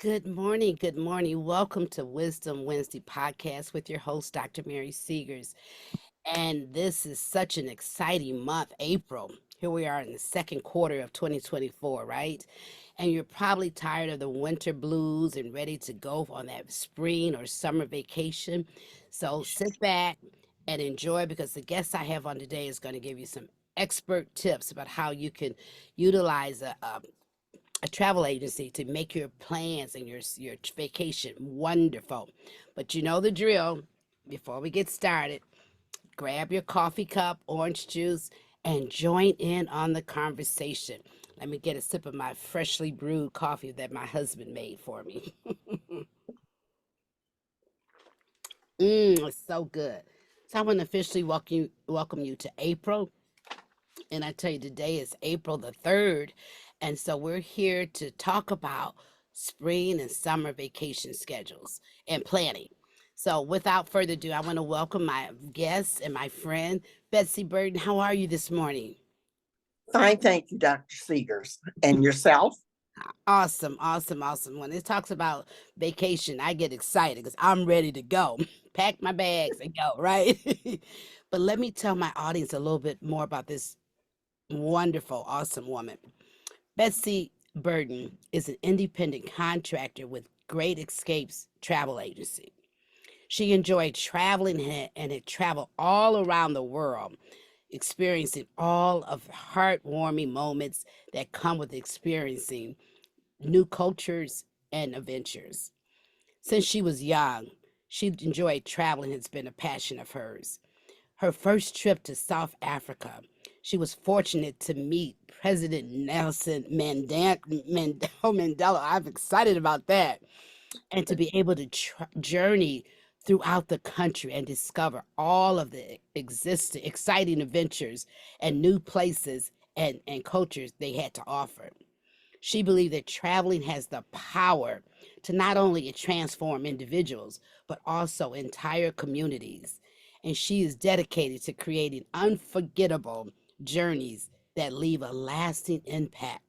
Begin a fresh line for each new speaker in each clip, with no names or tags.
Good morning. Good morning. Welcome to Wisdom Wednesday podcast with your host, Dr. Mary Seegers. And this is such an exciting month, April. Here we are in the second quarter of 2024, right? And you're probably tired of the winter blues and ready to go on that spring or summer vacation. So sit back and enjoy because the guest I have on today is going to give you some expert tips about how you can utilize a travel agency to make your plans and your vacation wonderful. But you know the drill. Before we get started, grab your coffee cup, orange juice, and join in on the conversation. Let me get a sip of my freshly brewed coffee that my husband made for me. It's so good. So I want to officially welcome you to April. And I tell you, today is April the 3rd. And so we're here to talk about spring and summer vacation schedules and planning. So without further ado, I want to welcome my guest and my friend, Bessie Burden. How are you this morning?
Fine, thank you, Dr. Seegers. And yourself?
Awesome, awesome, awesome. When it talks about vacation, I get excited because I'm ready to go. Pack my bags and go, right? But let me tell my audience a little bit more about this wonderful, awesome woman. Bessie Burden is an independent contractor with Great Escapes Travel Agency. She enjoyed traveling and had traveled all around the world, experiencing all of the heartwarming moments that come with experiencing new cultures and adventures. Since she was young, she enjoyed traveling has been a passion of hers. Her first trip to South Africa, she was fortunate to meet President Nelson Mandela. I'm excited about that. And to be able to journey throughout the country and discover all of the existing exciting adventures and new places and cultures they had to offer. She believed that traveling has the power to not only transform individuals, but also entire communities. And she is dedicated to creating unforgettable journeys that leave a lasting impact.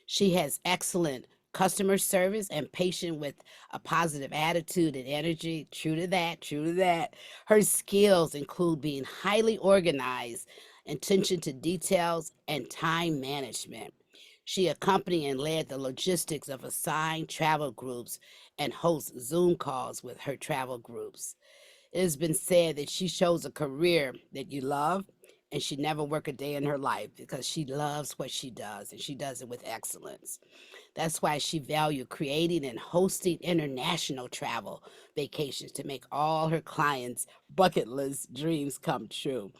She has excellent customer service and patient with a positive attitude and energy. True to that, true to that. Her skills include being highly organized, attention to details, and time management. She accompanied and led the logistics of assigned travel groups and hosts Zoom calls with her travel groups. It has been said that she chose a career that you love and she never work a day in her life because she loves what she does and she does it with excellence. That's why she valued creating and hosting international travel vacations to make all her clients' bucket list dreams come true.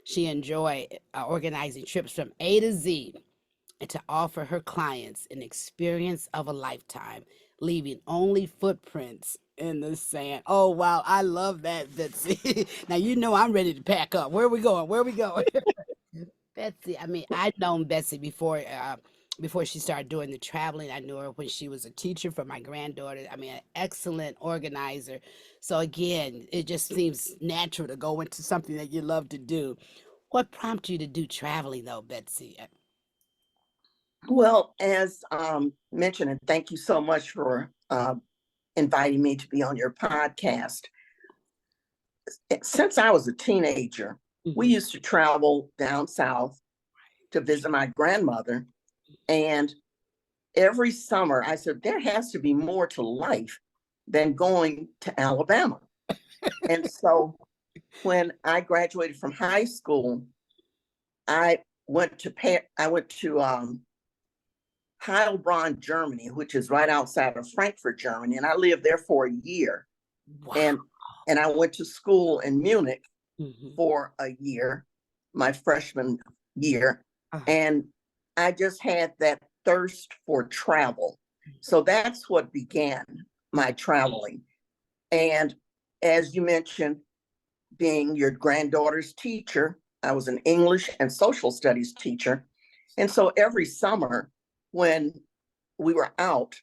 She enjoyed organizing trips from A to Z and to offer her clients an experience of a lifetime, leaving only footprints in the sand. Oh, wow. I love that, Betsy. Now, you know I'm ready to pack up. Where are we going? Where are we going? Betsy, I mean, I'd known Betsy before she started doing the traveling. I knew her when she was a teacher for my granddaughter. I mean, an excellent organizer. So again, it just seems natural to go into something that you love to do. What prompted you to do traveling, though, Betsy?
Well, as mentioned, and thank you so much for inviting me to be on your podcast. Since I was a teenager, we
Mhm.
used to travel down south to visit my grandmother. And every summer, I said, there has to be more to life than going to Alabama. And so when I graduated from high school, I I went to Heilbronn, Germany, which is right outside of Frankfurt, Germany, and I lived there for a year.
Wow.
And I went to school in Munich
Mhm.
for a year, my freshman year,
Uh-huh.
and I just had that thirst for travel. So that's what began my traveling. And as you mentioned, being your granddaughter's teacher, I was an English and social studies teacher. And so every summer when we were out,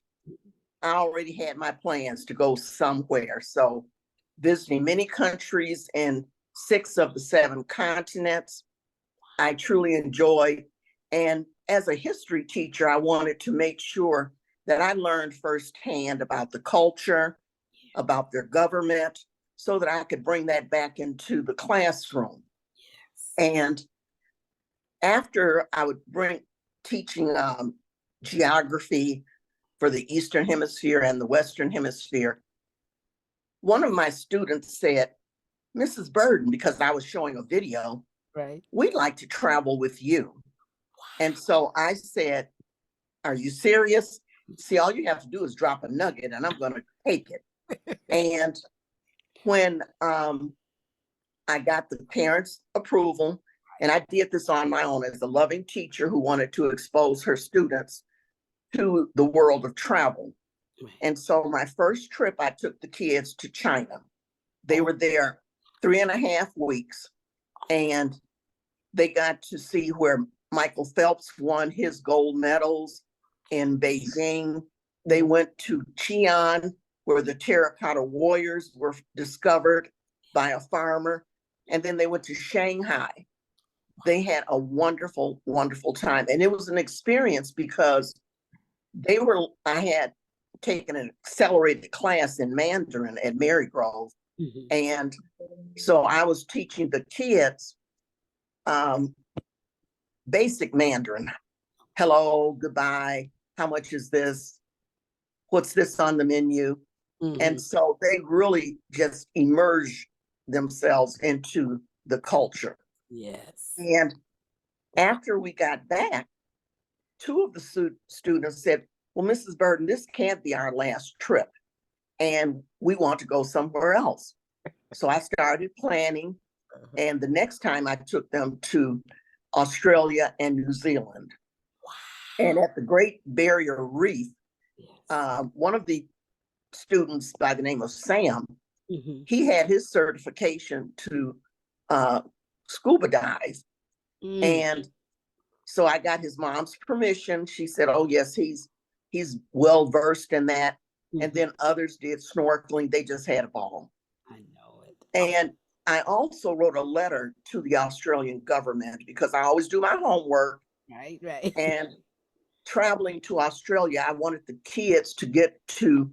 I already had my plans to go somewhere. So visiting many countries in 6 of the 7 continents, I truly enjoyed. And as a history teacher, I wanted to make sure that I learned firsthand about the culture, about their government, so that I could bring that back into the classroom.
Yes.
And after I would bring teaching geography for the Eastern Hemisphere and the Western Hemisphere, one of my students said, Mrs. Burden, because I was showing a video,
Right.
we'd like to travel with you. And so I said, are you serious? See, all you have to do is drop a nugget and I'm going to take it. And when I got the parents' approval, and I did this on my own as a loving teacher who wanted to expose her students to the world of travel. And so my first trip, I took the kids to China. They were there 3.5 weeks, and they got to see where Michael Phelps won his gold medals in Beijing. They went to Xi'an, where the terracotta warriors were discovered by a farmer. And then they went to Shanghai. They had a wonderful, wonderful time. And it was an experience because I had taken an accelerated class in Mandarin at Marygrove.
Mhm.
And so I was teaching the kids basic Mandarin. Hello, goodbye, how much is this? What's this on the menu? And so they really just immerse themselves into the culture.
Yes.
And after we got back, two of the students said, well, Mrs. Burden, this can't be our last trip, and we want to go somewhere else. So I started planning, and the next time I took them to Australia and New Zealand. And at the Great Barrier Reef, one of the students by the name of Sam, he had his certification to scuba dive. And so I got his mom's permission. She said, oh, yes, he's well versed in that. And then others did snorkeling. They just had a ball.
I know it.
And I also wrote a letter to the Australian government because I always do my homework.
Right.
And traveling to Australia, I wanted the kids to get to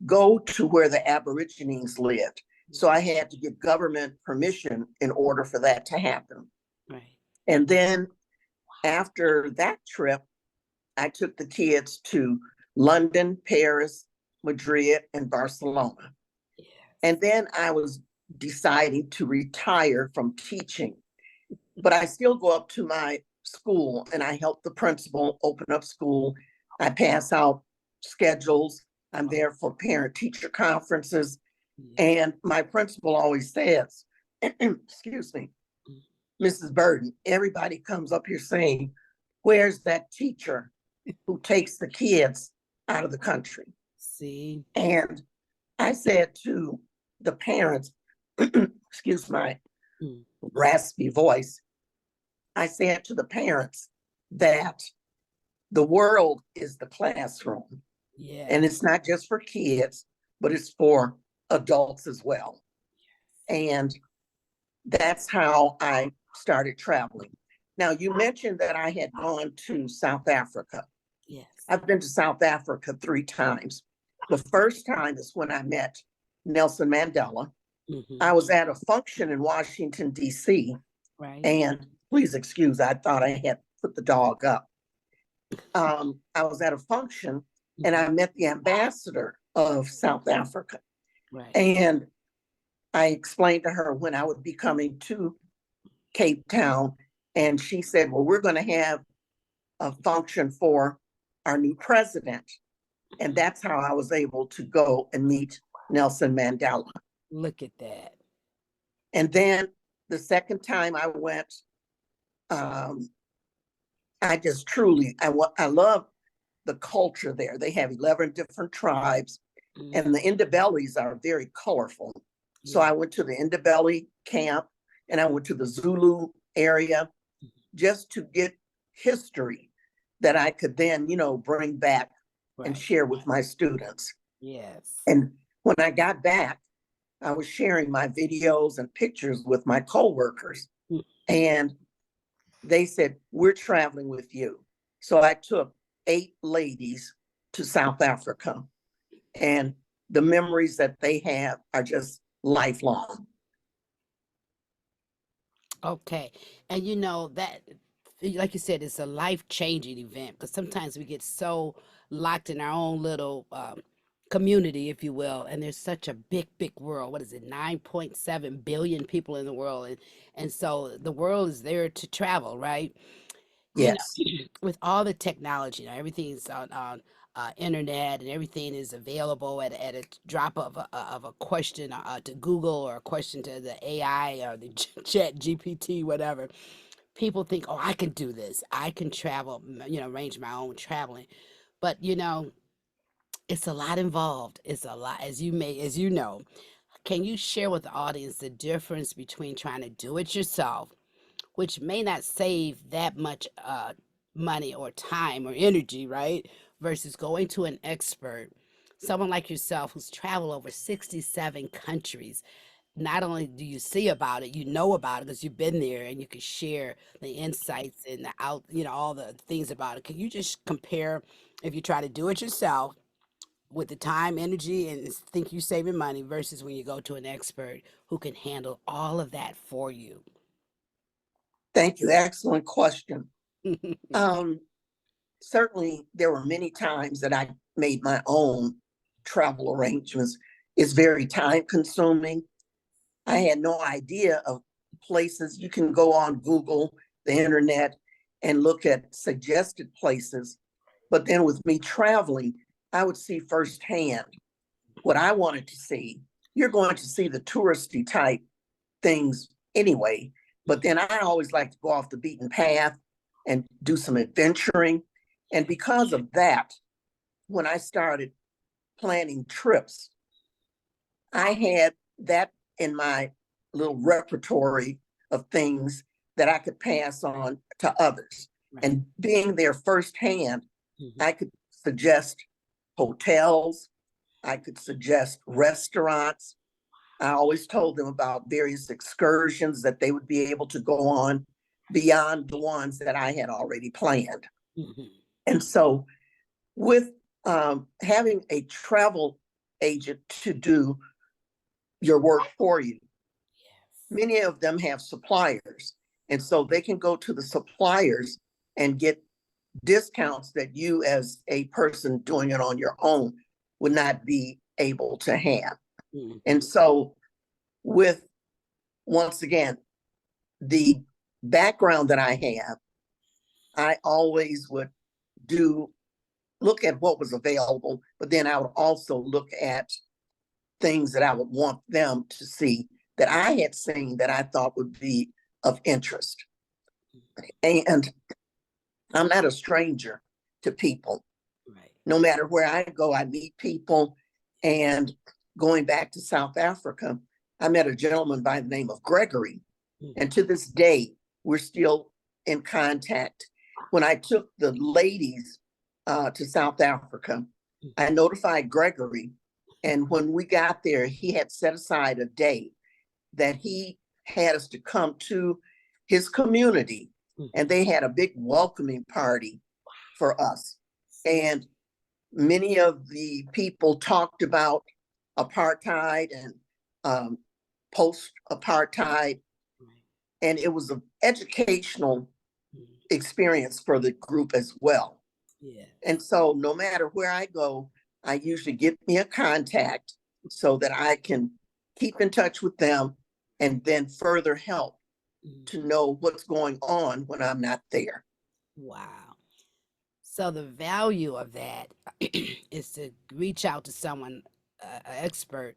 go to where the Aborigines lived. So I had to get government permission in order for that to happen.
Right.
And then after that trip, I took the kids to London, Paris, Madrid, and Barcelona.
Yes.
And then I was deciding to retire from teaching, but I still go up to my school and I help the principal open up school. I pass out schedules. I'm there for parent-teacher conferences. And my principal always says, excuse me, Mrs. Burden, everybody comes up here saying, where's that teacher who takes the kids out of the country?
See?
And I said to the parents, excuse my raspy voice, I said to the parents that the world is the classroom.
Yeah.
And it's not just for kids, but it's for adults as well. And that's how I started traveling. Now, you mentioned that I had gone to South Africa.
Yes.
I've been to South Africa 3 times. The first time is when I met Nelson Mandela. I was at a function in Washington, D.C.
Right.
And please excuse, I thought I had put the dog up. I was at a function and I met the ambassador of South Africa.
Right.
And I explained to her when I would be coming to Cape Town. And she said, well, we're going to have a function for our new president. And that's how I was able to go and meet Nelson Mandela.
Look at that.
And then the second time I went, I just truly, I love the culture there. They have 11 different tribes, and the Ndebelés are very colorful. So I went to the Ndebele camp, and I went to the Zulu area just to get history that I could then, bring back and share with my students.
Yes.
And when I got back, I was sharing my videos and pictures with my coworkers, and they said, we're traveling with you. So I took 8 ladies to South Africa. And the memories that they have are just lifelong.
Okay. And you know that, like you said, it's a life-changing event because sometimes we get so locked in our own little community, if you will, and there's such a big, big world. What is it? 9.7 billion people in the world, and so the world is there to travel, right? You
Yes.
know, with all the technology, everything's on internet and everything is available at a drop of a question to Google or a question to the AI or the chat GPT, whatever. People think, oh, I can do this. I can travel, arrange my own traveling. But, it's a lot involved. It's a lot, as you know. Can you share with the audience the difference between trying to do it yourself, which may not save that much money or time or energy, right? Versus going to an expert, someone like yourself who's traveled over 67 countries. Not only do you see about it, you know about it because you've been there and you can share the insights and all the things about it. Can you just compare if you try to do it yourself with the time, energy, and think you're saving money versus when you go to an expert who can handle all of that for you?
Thank you. Excellent question. Um, Certainly, there were many times that I made my own travel arrangements. It's very time consuming. I had no idea of places. You can go on Google, the internet, and look at suggested places. But then with me traveling, I would see firsthand what I wanted to see. You're going to see the touristy type things anyway. But then I always like to go off the beaten path and do some adventuring. And because of that, when I started planning trips, I had that in my little repertory of things that I could pass on to others.
Right.
And being there firsthand,
Mhm.
I could suggest hotels, I could suggest restaurants. I always told them about various excursions that they would be able to go on beyond the ones that I had already planned.
Mhm.
And so, with having a travel agent to do your work for you,
Yes.
many of them have suppliers. And so they can go to the suppliers and get discounts that you, as a person doing it on your own, would not be able to have. And
Mhm.
so, with once again, the background that I have, I always would do look at what was available, but then I would also look at things that I would want them to see that I had seen that I thought would be of interest. And I'm not a stranger to people.
Right.
No matter where I go, I meet people. And going back to South Africa, I met a gentleman by the name of Gregory. And
Mhm.
to this day, we're still in contact. When I took the ladies to South Africa, I notified Gregory. And when we got there, he had set aside a day that he had us to come to his community. And
Mhm.
they had a big welcoming party for us. And many of the people talked about apartheid and post apartheid,
Right.
and it was an educational
Mhm.
experience for the group as well.
Yes.
And so, no matter where I go, I usually get me a contact so that I can keep in touch with them and then further help
Mhm.
to know what's going on when I'm not there.
Wow. So the value of that is to reach out to someone, an expert,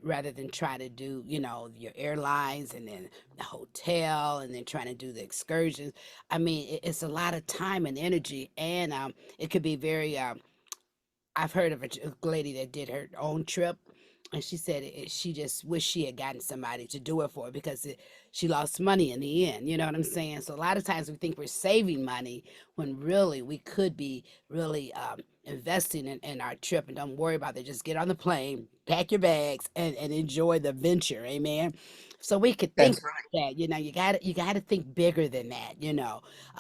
rather than try to do, your airlines and then the hotel and then trying to do the excursions. I mean, it's a lot of time and energy, and it could be very I've heard of a lady that did her own trip, and she said she just wished she had gotten somebody to do it for her because she lost money in the end. You know what I'm saying? So a lot of times we think we're saving money when really we could be really investing in our trip and don't worry about it. Just get on the plane, pack your bags, and enjoy the venture. Amen. So we could think
That's right.
that, you got to think bigger than that.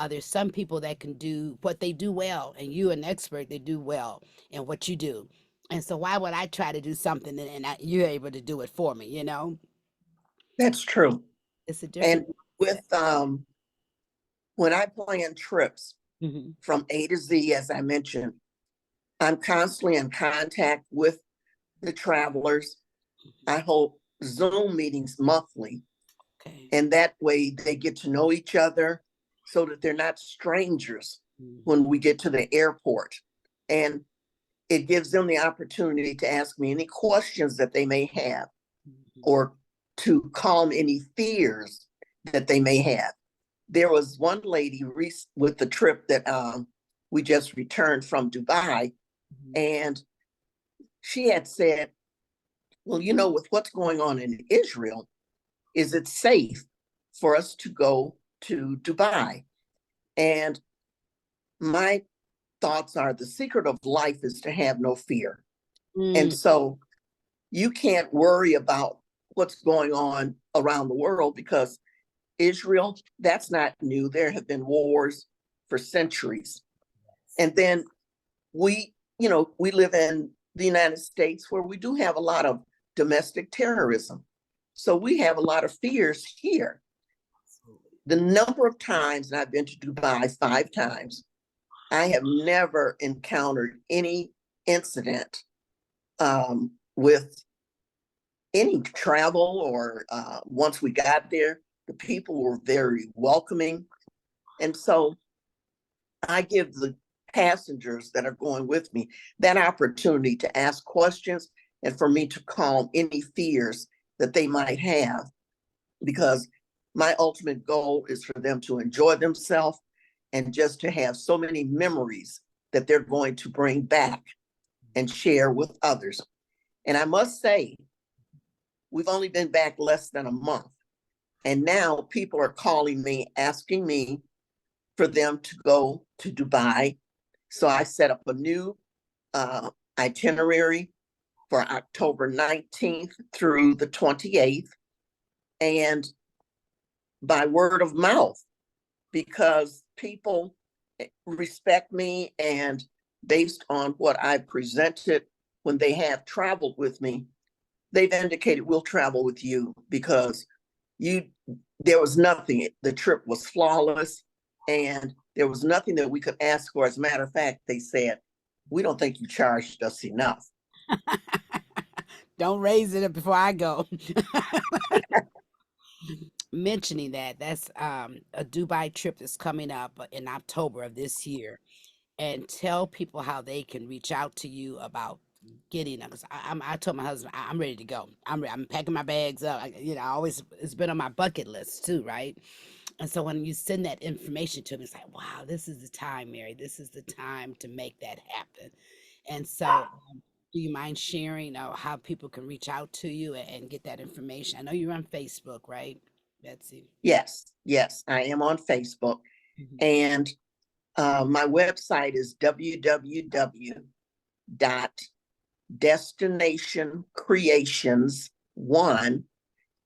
There's some people that can do what they do well, and you an expert that do well in what you do. And so why would I try to do something and you're able to do it for me?
That's true.
It's a different
And
mindset.
with when I plan trips
Hmm.
from A to Z, as I mentioned, I'm constantly in contact with the travelers. I hold Zoom meetings monthly,
Okay.
and that way they get to know each other so that they're not strangers when
Hmm.
we get to the airport. And it gives them the opportunity to ask me any questions that they may have
Hmm.
or to calm any fears that they may have. There was one lady with the trip that we just returned from Dubai,
Hmm.
and she had said, well, with what's going on in Israel, is it safe for us to go to Dubai? And my thoughts are the secret of life is to have no fear. And
Mm.
so you can't worry about what's going on around the world because Israel, that's not new. There have been wars for centuries. And then we live in the United States where we do have a lot of domestic terrorism. So we have a lot of fears here.
Absolutely.
The number of times, and I've been to Dubai 5 times, I have never encountered any incident with any travel or once we got there, the people were very welcoming. And so I give the passengers that are going with me that opportunity to ask questions and for me to calm any fears that they might have, because my ultimate goal is for them to enjoy themselves and just to have so many memories that they're going to bring back and share with others. And I must say, we've only been back less than a month. And now people are calling me, asking me for them to go to Dubai. So I set up a new uh, itinerary for October 19th through the 28th. And by word of mouth, because people respect me, and based on what I presented when they have traveled with me, they've indicated we'll travel with you because you there was nothing. The trip was flawless, and there was nothing that we could ask for. As a matter of fact, they said, we don't think you charged us enough.
Don't raise it up before I go. Mentioning that's a Dubai trip that's coming up in October of this year, and tell people how they can reach out to you about getting them. Because I told my husband I'm ready to go. I'm packing my bags up. I always it's been on my bucket list too, right? And so when you send that information to me, it's like, wow, this is the time, Mary. This is the time to make that happen. And so, do you mind sharing how people can reach out to you and get that information? I know you're on Facebook, right, Betsy?
Yes, yes, I am on Facebook,
Mhm.
and my website is www.destinationcreations1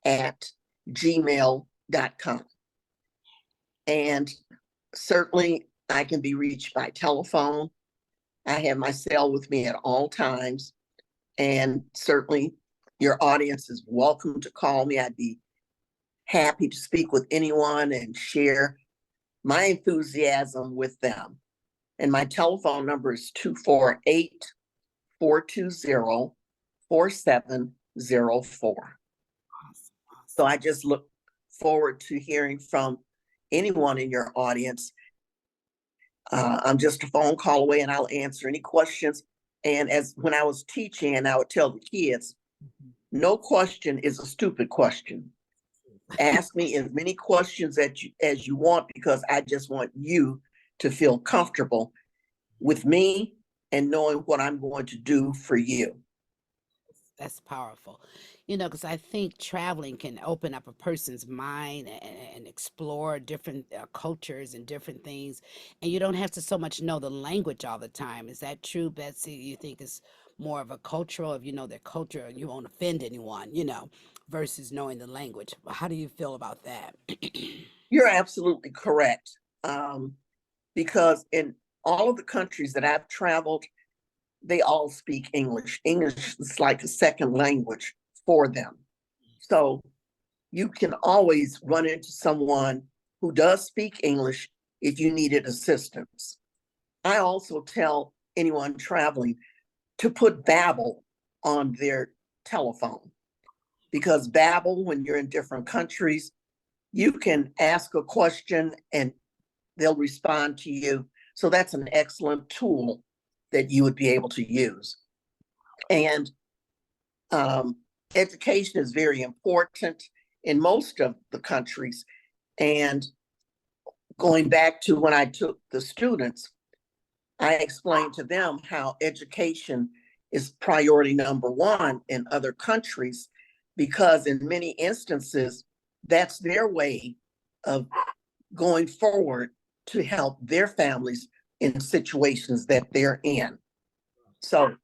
at gmail.com. And certainly I can be reached by telephone. I have my cell with me at all times. And certainly your audience is welcome to call me. I'd be happy to speak with anyone and share my enthusiasm with them. And my telephone number is 248-420-4704.
Awesome,
So
awesome.
I just look forward to hearing from anyone in your audience. I'm just a phone call away and I'll answer any questions. And as when I was teaching, I would tell the kids,
Mhm.
no question is a stupid question. Ask me as many questions as you want, because I just want you to feel comfortable with me and knowing what I'm going to do for you.
That's powerful. Because I think traveling can open up a person's mind and explore different cultures and different things. And you don't have to so much know the language all the time. Is that true, Betsy? You think it's more of a cultural, if you know their culture and you won't offend anyone, you know, versus knowing the language. How do you feel about that?
You're absolutely correct. Because in all of the countries that I've traveled, they all speak English. English is like a second language for them. So you can always run into someone who does speak English if you needed assistance. I also tell anyone traveling to put Babbel on their telephone, because Babbel, when you're in different countries, you can ask a question and they'll respond to you. So that's an excellent tool that you would be able to use. And education is very important in most of the countries. And going back to when I took the students, I explained to them how education is priority number one in other countries, because in many instances, that's their way of going forward to help their families in situations that they're in. So,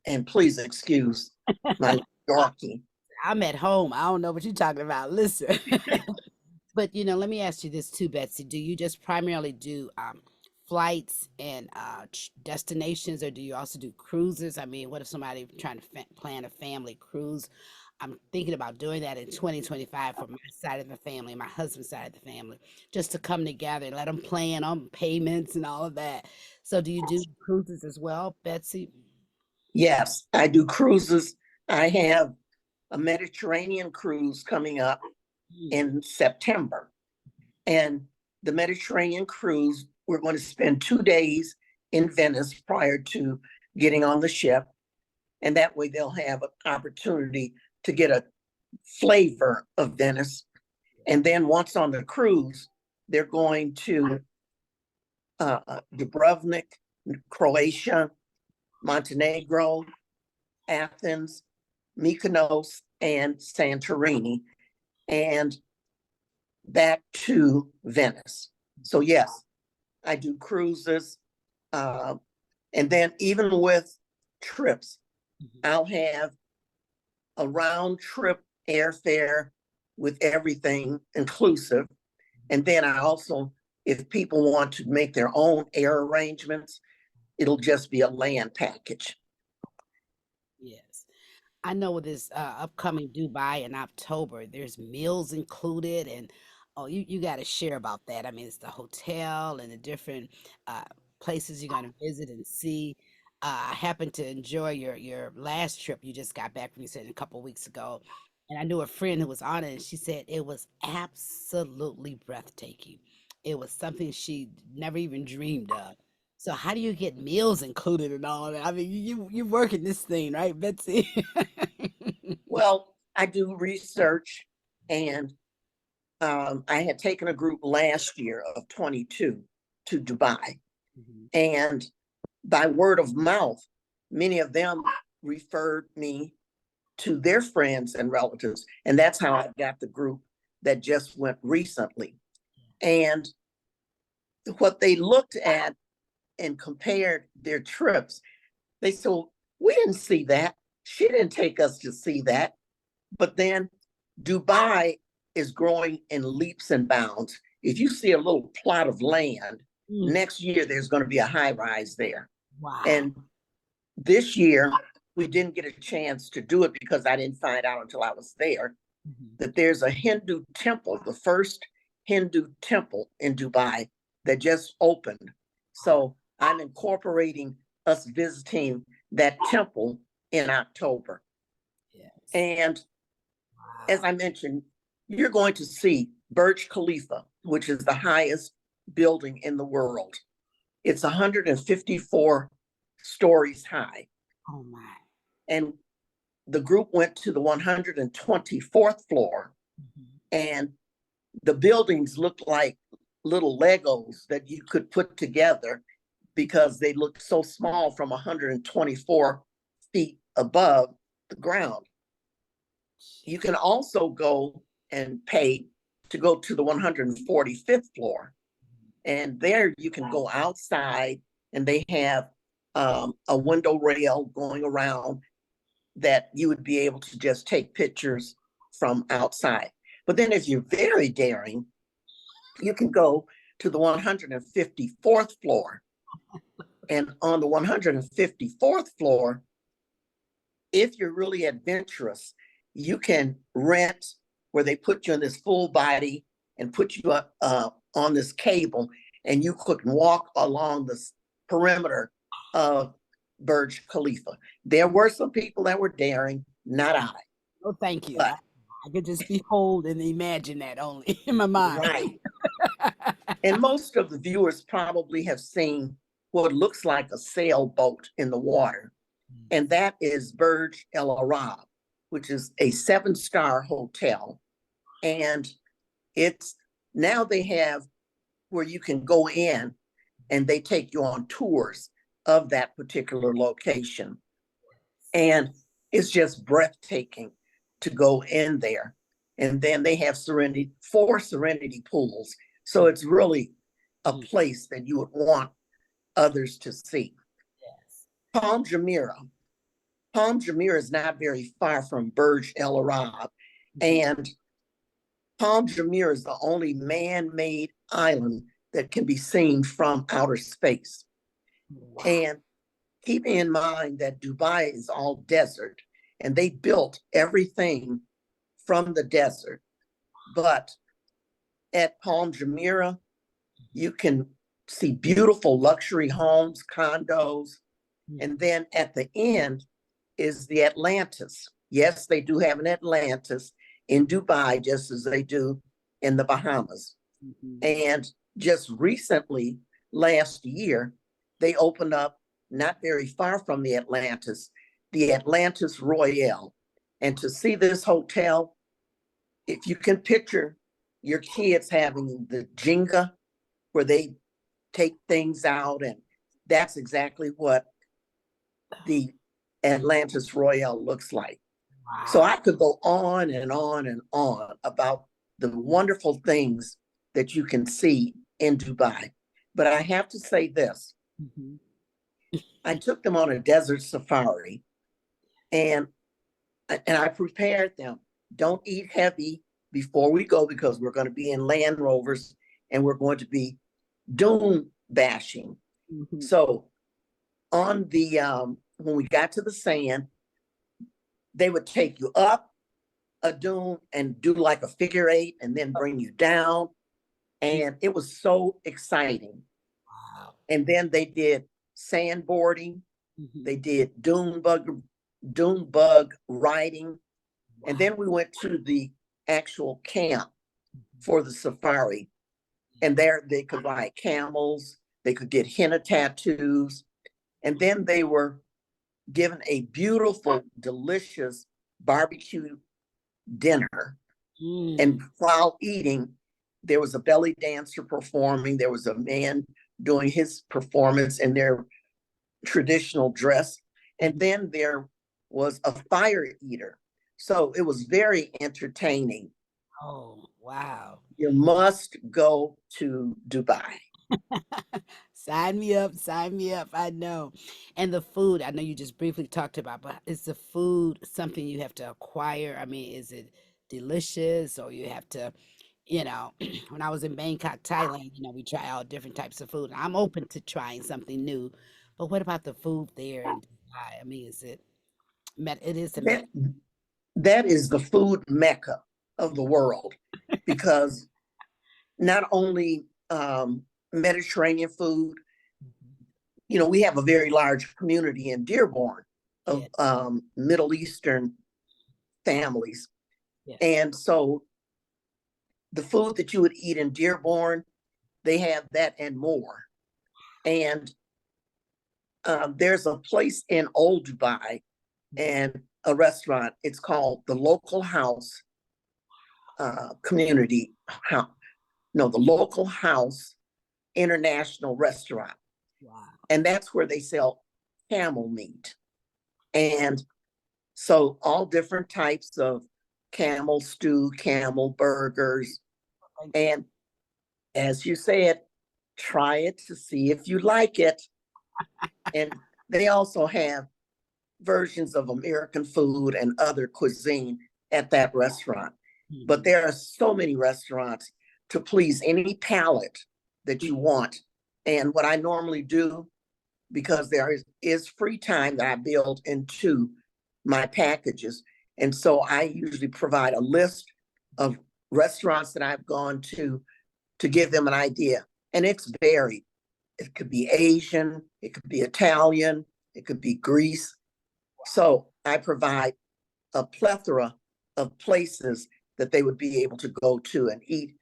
and please excuse my Yorkie.
I'm at home. I don't know what you're talking about. Listen. But you know, let me ask you this too, Betsy. Do you just primarily do flights and destinations, or do you also do cruises? I mean, what if somebody trying to plan a family cruise? I'm thinking about doing that in 2025 for my side of the family, my husband's side of the family, just to come together and let them plan on payments and all of that. So, do you do cruises as well, Betsy?
Yes, I do cruises. I have a Mediterranean cruise coming up
Mm.
in September. And the Mediterranean cruise, we're going to spend 2 days in Venice prior to getting on the ship. And that way they'll have an opportunity to get a flavor of Venice. And then once on the cruise, they're going to Dubrovnik, Croatia, Montenegro, Athens, Mykonos, and Santorini, and back to Venice. So yes, I do cruises. And then even with trips, I'll have a round trip airfare with everything inclusive. And then I also, if people want to make their own air arrangements, it'll just be a land package.
Yes. I know with this upcoming Dubai in October, there's meals included, and oh, you got to share about that. I mean, it's the hotel and the different uh, places you're going to visit and see. I happened to enjoy your last trip. You just got back from, you said, a couple weeks ago, and I knew a friend who was on it, and she said it was absolutely breathtaking. It was something she never even dreamed of. So how do you get meals included and all that? I mean, you work in this thing, right, Betsy?
Well, I do research, and I had taken a group last year of 22 to Dubai.
Mhm.
And by word of mouth, many of them referred me to their friends and relatives. And that's how I got the group that just went recently. And what they looked at and compared their trips, they said, well, we didn't see that. She didn't take us to see that. But then Dubai is growing in leaps and bounds. If you see a little plot of land,
Mm,
next year there's going to be a high rise there.
wow.
And this year, we didn't get a chance to do it because I didn't find out until I was there
Mhm.
that there's a Hindu temple, the first Hindu temple in Dubai that just opened. So I'm incorporating us visiting that temple in October.
Yes.
And as
Wow.
I mentioned, you're going to see Burj Khalifa, which is the highest building in the world. It's 154 stories high.
Oh my.
And the group went to the 124th floor,
Mhm.
and the buildings looked like little Legos that you could put together because they looked so small from 124 feet above the ground. You can also go and pay to go to the 145th floor. And there you can go outside, and they have a window rail going around that you would be able to just take pictures from outside. But then if you're very daring, you can go to the 154th floor. And on the 154th floor, if you're really adventurous, you can rent where they put you in this full body and put you up on this cable, and you could walk along the perimeter of Burj Khalifa. There were some people that were daring, not I.
Oh, thank you.
But
I could just behold and imagine that only in my mind.
right. And most of the viewers probably have seen what looks like a sailboat in the water. And that is Burj Al Arab, which is a 7-star hotel. And it's now they have where you can go in and they take you on tours of that particular location. And it's just breathtaking to go in there. And then they have 4 serenity pools. So it's really a place that you would want others to see.
Yes.
Palm Jumeirah. Palm Jumeirah is not very far from Burj Al Arab. And Palm Jumeirah is the only man-made island that can be seen from outer space.
Wow.
And keeping in mind that Dubai is all desert, and they built everything from the desert. But at Palm Jumeirah, you can see beautiful luxury homes, condos. And then at the end is the Atlantis. Yes, they do have an Atlantis in Dubai, just as they do in the Bahamas. And just recently, last year, they opened up, not very far from the Atlantis Royale. And to see this hotel, if you can picture your kids having the Jenga, where they take things out, and that's exactly what the Atlantis Royale looks like.
Wow.
So I could go on and on and on about the wonderful things that you can see in Dubai. But I have to say this. I took them on a desert safari, and I prepared them. Don't eat heavy before we go, because we're going to be in Land Rovers and we're going to be dune bashing. So on the when we got to the sand, they would take you up a dune and do like a figure 8 and then bring you down. And it was so exciting.
Wow.
And then they did sandboarding. They did dune bug riding. Wow. And then we went to the actual camp for the safari. And there they could ride camels. They could get henna tattoos. And then they were given a beautiful, delicious barbecue dinner. And while eating, there was a belly dancer performing. There was a man doing his performance in their traditional dress. And then there was a fire eater. So it was very entertaining.
Oh, wow.
You must go to Dubai.
Sign me up, sign me up. I know. And the food, I know you just briefly talked about, but is the food something you have to acquire? I mean, is it delicious, or you have to, when I was in Bangkok, Thailand, we try all different types of food. I'm open to trying something new, but what about the food there in Dubai? I mean, it is a
that is the food mecca of the world, because not only Mediterranean food, we have a very large community in Dearborn of Middle Eastern families. Yes. And so the food that you would eat in Dearborn, they have that and more. And there's a place in Old Dubai and a restaurant. It's called the Local House Community. The Local House International Restaurant. Wow. And that's where they sell camel meat. And so all different types of camel stew, camel burgers. And as you said, try it to see if you like it. And They also have versions of American food and other cuisine at that restaurant. But there are so many restaurants to please any palate that you want. And what I normally do, because there is free time that I build into my packages. And so I usually provide a list of restaurants that I've gone to give them an idea. And it's varied. It could be Asian, it could be Italian, it could be Greece. So I provide a plethora of places that they would be able to go to and eat,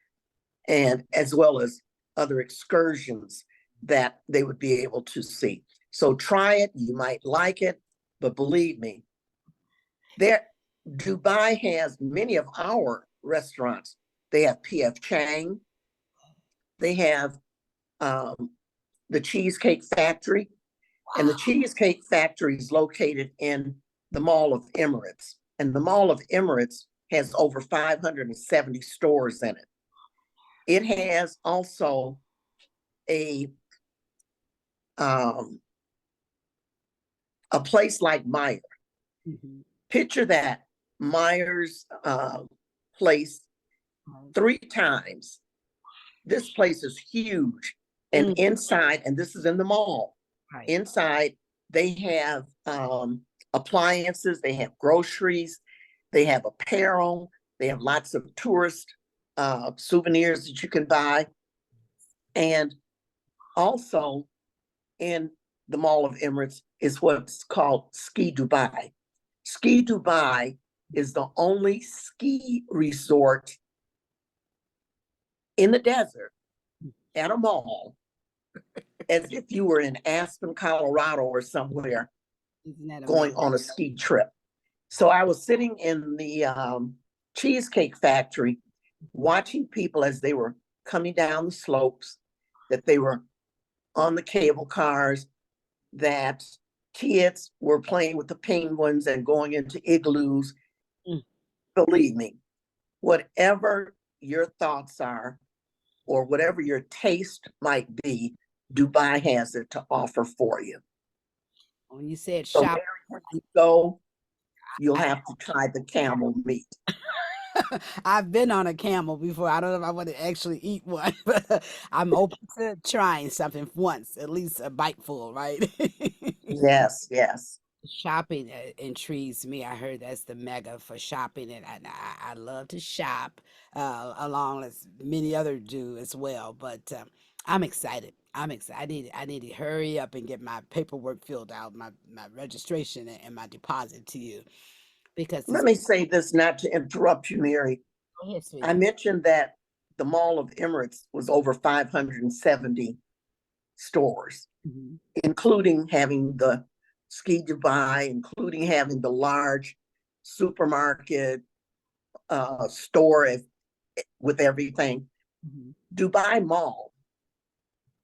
and as well as other excursions that they would be able to see. So try it, you might like it, but believe me, Dubai has many of our restaurants. They have P.F. Chang, they have the Cheesecake Factory, and the Cheesecake Factory is located in the Mall of Emirates. And the Mall of Emirates has over 570 stores in it. It has also a place like Meyer. Picture that, Meyer's place 3 times. This place is huge. And inside, and this is in the mall, inside they have appliances, they have groceries, they have apparel, they have lots of tourist souvenirs that you can buy. And also in the Mall of Emirates is what's called Ski Dubai. Ski Dubai is the only ski resort in the desert at a mall, as if you were in Aspen, Colorado or somewhere going on a ski trip. So I was sitting in the Cheesecake Factory watching people as they were coming down the slopes, that they were on the cable cars, that kids were playing with the penguins and going into igloos. Believe me, whatever your thoughts are or whatever your taste might be, Dubai has it to offer for you.
When you said
So
shop,
when you go, you'll have to try the camel meat.
I've been on a camel before. I don't know if I want to actually eat one, but I'm open to trying something once, at least a bite full, right?
Yes, yes.
Shopping intrigues me. I heard that's the mega for shopping, and I love to shop, along as many others do as well. But I'm excited. I'm excited. I need to hurry up and get my paperwork filled out, my registration and my deposit to you, because
Let
this.
me say this, not to interrupt you, Mary.
Go ahead,
I
sweetie.
mentioned that the Mall of Emirates was over 570 stores,
Mhm.
including having the Ski Dubai, including having the large supermarket store with everything.
Mhm.
Dubai Mall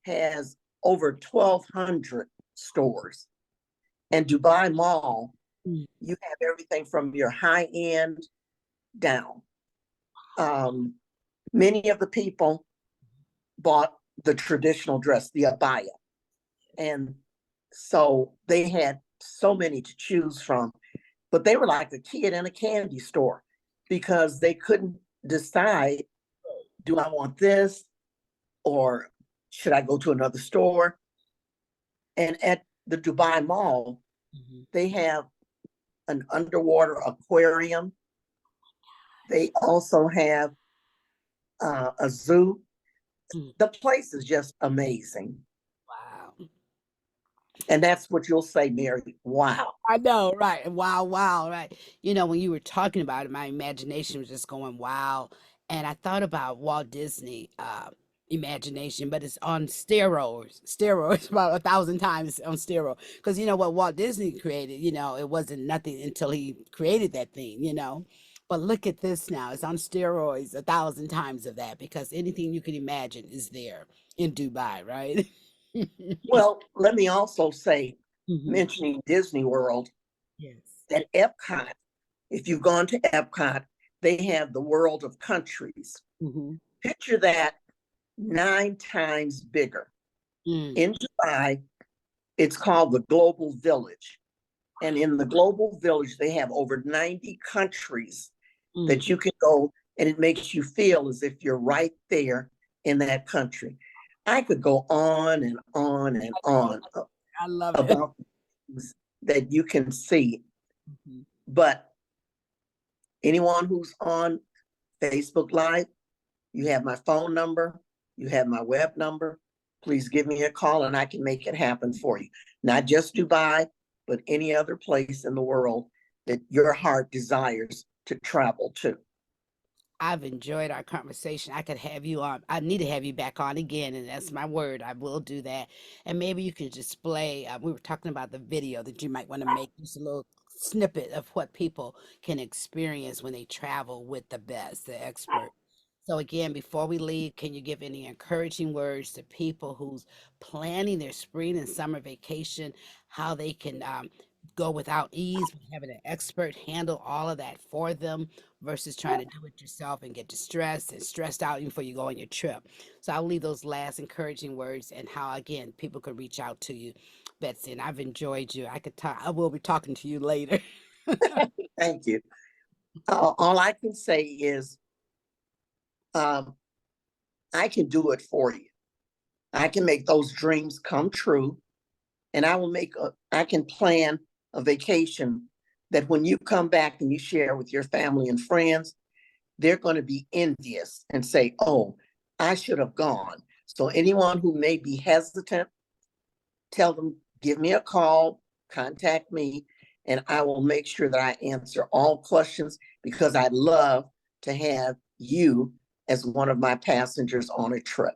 has over 1,200 stores. And Dubai Mall,
Mm.
you have everything from your high end down. Many of the people bought the traditional dress, the abaya. And so they had so many to choose from, but they were like a kid in a candy store because they couldn't decide, do I want this or should I go to another store? And at the Dubai Mall,
Mhm.
they have an underwater aquarium. They also have a zoo.
Mm.
The place is just amazing.
Wow.
And that's what you'll say, Mary. Wow.
I know, right? Wow, wow, right. When you were talking about it, my imagination was just going wow, and I thought about Walt Disney imagination, but it's on steroids about 1,000 times on steroid. Because what Walt Disney created, it wasn't nothing until he created that thing. But look at this now; it's on steroids 1,000 times of that, because anything you can imagine is there in Dubai, right?
Well, let me also say,
Hmm.
mentioning Disney World,
Yes.
that Epcot, if you've gone to Epcot, they have the world of countries.
Hmm.
Picture that 9 times bigger.
Mm.
In Dubai, It's called the Global Village. And in the Global Village, they have over 90 countries
Mm,
that you can go, and it makes you feel as if you're right there in that country. I could go on and on and on
I love it.
about things that you can see,
Mhm.
but anyone who's on Facebook Live, you have my phone number, you have my web number. Please give me a call and I can make it happen for you. Not just Dubai, but any other place in the world that your heart desires to travel to.
I've enjoyed our conversation. I could have you on. I need to have you back on again, and that's my word. I will do that. And maybe you could display. We were talking about the video that you might want to make just a little snippet of what people can experience when they travel with the best, the expert. So again, before we leave, can you give any encouraging words to people who's planning their spring and summer vacation, how they can go without ease, having an expert handle all of that for them versus trying to do it yourself and get distressed and stressed out even before you go on your trip. So I'll leave those last encouraging words and how again people could reach out to you, Betsy. And I've enjoyed you. I could talk. I will be talking to you later.
Thank you. All I can say is um, I can do it for you. I can make those dreams come true, and I can plan a vacation that when you come back and you share with your family and friends, they're going to be envious and say, oh, I should have gone. So anyone who may be hesitant, tell them, give me a call, contact me, and I will make sure that I answer all questions because I'd love to have you as one of my passengers on a trip.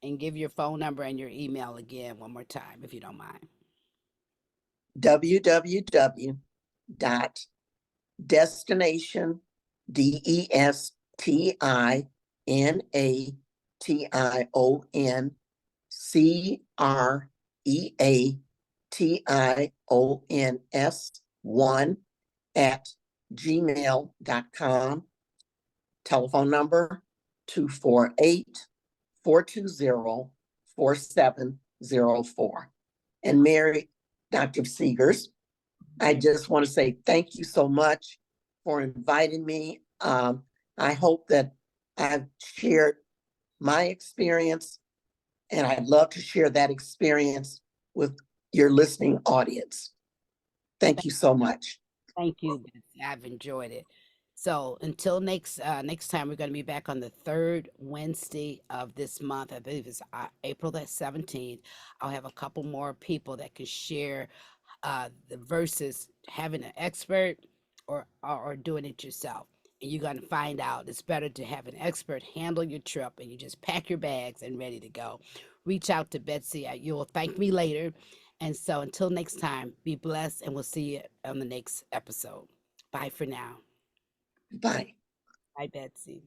And give your phone number and your email again one more time, if you don't mind.
www.destination, DESTINATIONCREATIONS at gmail.com. Telephone number 248-420-4704. And Mary, Dr. Seegers, I just want to say thank you so much for inviting me. I hope that I've shared my experience, and I'd love to share that experience with your listening audience. Thank you so much.
Thank you, Betsy. I've enjoyed it. So until next time, we're going to be back on the third Wednesday of this month. I believe it's April the 17th. I'll have a couple more people that can share the versus having an expert or doing it yourself. And you're going to find out it's better to have an expert handle your trip and you just pack your bags and ready to go. Reach out to Betsy. You will thank me later. And so until next time, be blessed and we'll see you on the next episode. Bye for now.
Bye.
Bye, Betsy.